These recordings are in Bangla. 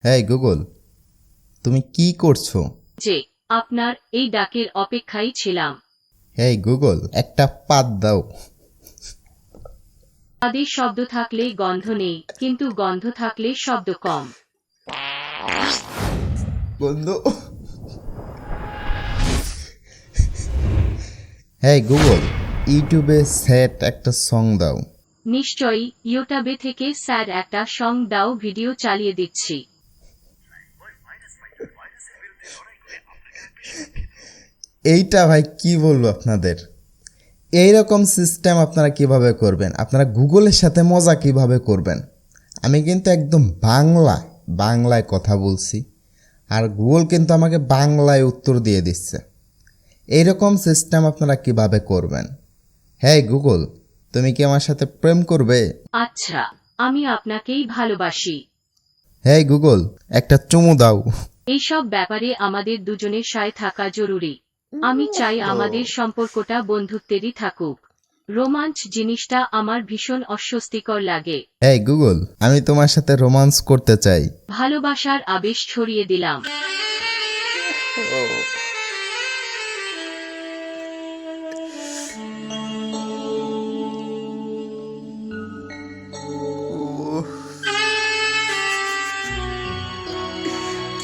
হ্যাঁ গুগল, তুমি কি করছো? যে আপনার এই ডাকের অপেক্ষায় ছিলাম। হ্যাঁ গুগল, একটা পাত দাও। আদেশ শব্দ থাকলে গন্ধ নেই, কিন্তু গন্ধ থাকলে শব্দ কম। বন্ধু। হ্যাঁ গুগল, ইউটিউবে সেট একটা সং দাও। নিশ্চয়ই, ইউটিউবে থেকে স্যার একটা সং দাও, ভিডিও চালিয়ে দিচ্ছি। এইটা ভাই কি বলবো আপনাদের, এইরকম সিস্টেম আপনারা কিভাবে করবেন? আপনারা গুগলের সাথে মজা কিভাবে করবেন? আমি কিন্তু একদম বাংলায় কথা বলছি, আর গুগল কিন্তু আমাকে বাংলায় উত্তর দিয়ে দিচ্ছে। এইরকম সিস্টেম আপনারা কিভাবে করবেন? হ্যাঁ গুগল, তুমি কি আমার সাথে প্রেম করবে? আচ্ছা, আমি আপনাকেই ভালোবাসি। হ্যাঁ গুগল, একটা চুমু দাও। এইসব ব্যাপারে আমাদের দুজনের সায় থাকা জরুরি। আমি চাই আমাদের সম্পর্কটা বন্ধুত্বেরই থাকুক। রোমাঞ্চ জিনিসটা আমার ভীষণ অস্বস্তিকর লাগে। হ্যাঁ গুগল, আমি তোমার সাথে রোমান্স করতে চাই। ভালোবাসার আবেশ ছড়িয়ে দিলাম।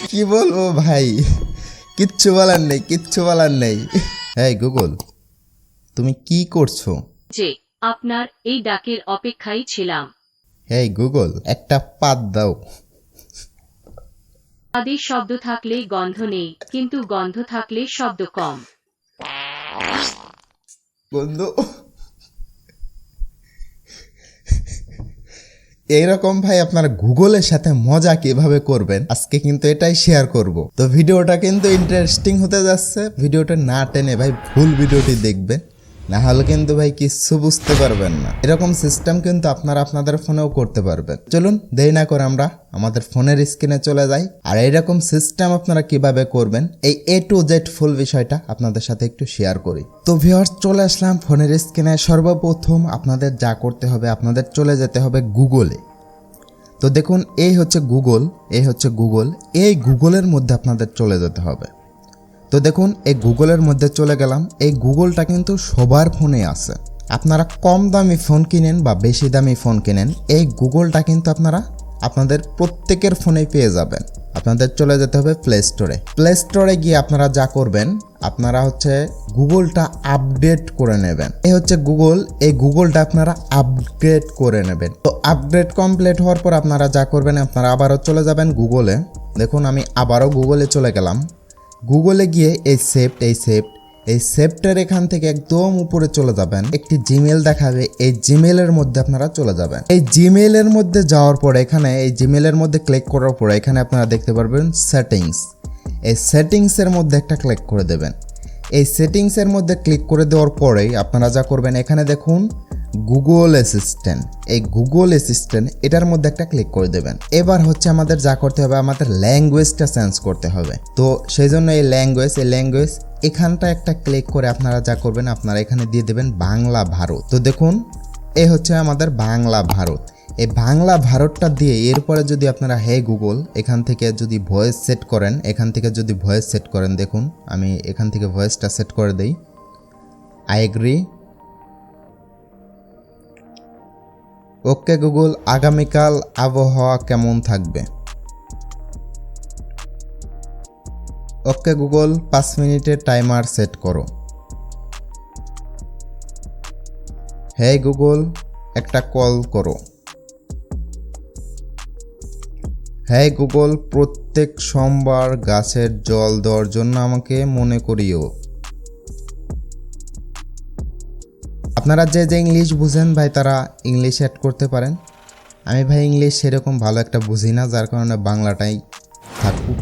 কি বলবো ভাই, কিচ্ছু বলার নেই। হ্যাঁ গুগল, তুমি কি করছো? যে আপনার এই ডাকের অপেক্ষায় ছিলাম। হ্যাঁ গুগল, একটা পাত দাও। আদেশ শব্দ থাকলে গন্ধ নেই, কিন্তু গন্ধ থাকলে শব্দ কম। বন্ধু, এইরকম ভাই আপনারা গুগলের সাথে মজা কিভাবে করবেন আজকে কিন্তু এটাই শেয়ার করব। তো ভিডিওটা কিন্তু ইন্টারেস্টিং হতে যাচ্ছে, ভিডিওটা না টেনে ভাই ফুল ভিডিওটি দেখবেন, না হলে কিন্তু ভাই কিছু বুঝতে পারবেন না। এরকম সিস্টেম কিন্তু আপনারা আপনাদের ফোনেও করতে পারবেন। চলুন দেরি না করে আমরা আমাদের ফোনের স্ক্রিনে চলে যাই, আর এইরকম সিস্টেম আপনারা কিভাবে করবেন এই A to Z ফুল বিষয়টা আপনাদের সাথে একটু শেয়ার করি। তো ভিউয়ার্স, চলে আসলাম ফোনের স্ক্রিনে। সর্বপ্রথম আপনাদের যা করতে হবে, আপনাদের চলে যেতে হবে গুগলে। তো দেখুন, এই হচ্ছে গুগল, এই গুগলের মধ্যে আপনাদের চলে যেতে হবে। তো দেখুন, এই গুগলের মধ্যে চলে গেলাম। এই গুগলটা কিন্তু সবার ফোনে আছে। আপনারা কম দামি ফোন কিনেন বা বেশি দামি ফোন কিনেন, এই গুগলটা কিন্তু আপনারা আপনাদের প্রত্যেকের ফোনেই পেয়ে যাবেন। আপনাদের চলে যেতে হবে প্লে স্টোরে গিয়ে আপনারা যা করবেন, আপনারা হচ্ছে গুগলটা আপডেট করে নেবেন। এই হচ্ছে গুগল, এই গুগলটা আপনারা আপগ্রেড করে নেবেন। তো আপগ্রেড কমপ্লিট হওয়ার পর আপনারা যা করবেন, আপনারা আবারও চলে যাবেন গুগলে। দেখুন, আমি আবারও গুগলে চলে গেলাম। গুগলে গিয়ে এই সেপ্টের এখান থেকে একদম উপরে চলে যাবেন, একটি জিমেল দেখাবে, এই জিমেলের মধ্যে আপনারা চলে যাবেন। এই জিমেলের মধ্যে যাওয়ার পরে এখানে এই জিমেলের মধ্যে ক্লিক করার পরে এখানে আপনারা দেখতে পারবেন সেটিংস। এই সেটিংসের মধ্যে একটা ক্লিক করে দেবেন। এই সেটিংসের মধ্যে ক্লিক করে দেওয়ার পরেই আপনারা যা করবেন, এখানে দেখুন গুগল অ্যাসিস্ট্যান্ট, এই গুগল অ্যাসিস্ট্যান্ট এটার মধ্যে একটা ক্লিক করে দেবেন। এবার হচ্ছে আমাদের যা করতে হবে, আমাদের ল্যাঙ্গুয়েজটা চেঞ্জ করতে হবে। তো সেই জন্য এই ল্যাঙ্গুয়েজ এখানটা একটা ক্লিক করে আপনারা যা করবেন, আপনারা এখানে দিয়ে দেবেন বাংলা ভারত। তো দেখুন, এই হচ্ছে আমাদের বাংলা ভারত। এই বাংলা ভারতটা দিয়ে এরপরে যদি আপনারা হে গুগল এখান থেকে যদি ভয়েস সেট করেন, দেখুন আমি এখান থেকে ভয়েসটা সেট করে দেই। I agree. ওকে গুগল, আগামীকাল আবহাওয়া কেমন থাকবে? ওকে গুগল, 5 মিনিটের টাইমার সেট করো। হে গুগল, একটা কল করো। হে গুগল, প্রত্যেক সোমবার গাছের জল দেওয়ার জন্য আমাকে মনে করিও। আপনারা যে ইংলিশ বুঝেন ভাই, তারা ইংলিশ অ্যাড করতে পারেন। আমি ভাই ইংলিশ সেরকম ভালো একটা বুঝি না, যার কারণে বাংলাটাই থাকুক।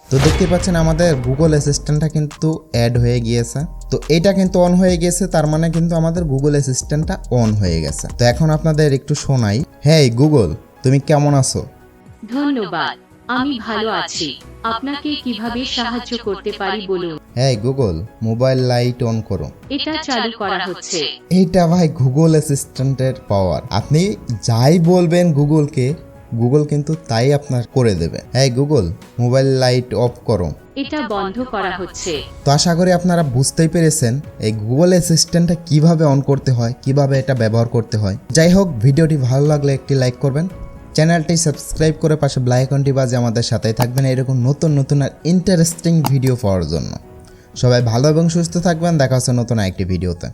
তো দেখতে পাচ্ছেন আমাদের গুগল অ্যাসিস্ট্যান্টটা কিন্তু অ্যাড হয়ে গিয়েছে। তো এটা কিন্তু অন হয়ে গেছে, তার মানে কিন্তু আমাদের গুগল অ্যাসিস্ট্যান্টটা অন হয়ে গেছে। তো এখন আপনাদের একটু শোনাই। হেই গুগল, তুমি কেমন আছো? ধন্যবাদ। আমি ভালো আছি। আপনাকে কিভাবে সাহায্য করতে পারি বলুন। হ্যাঁ গুগল, মোবাইল লাইট অন করো। এটা চালু করা হচ্ছে। এইটা ভাই গুগল অ্যাসিস্ট্যান্টের পাওয়ার। আপনি যাই বলবেন গুগলকে, গুগল কিন্তু তাই আপনার করে দেবে। হ্যাঁ গুগল, মোবাইল লাইট অফ করো। এটা বন্ধ করা হচ্ছে। তো আশা করি আপনারা বুঝতেই পেরেছেন এই গুগল অ্যাসিস্ট্যান্টটা কিভাবে অন করতে হয়, কিভাবে এটা ব্যবহার করতে হয়। যাই হোক, ভিডিওটি ভালো লাগলে একটি লাইক করবেন, চ্যানেলটি সাবস্ক্রাইব করে পাশে বেল আইকনটি বাজে আমাদের সাথেই থাকবেন এরকম নতুন নতুন আর ইন্টারেস্টিং ভিডিও পাওয়ার জন্য। সবাই ভালো এবং সুস্থ থাকবেন, দেখা হচ্ছে নতুন একটি ভিডিওতে।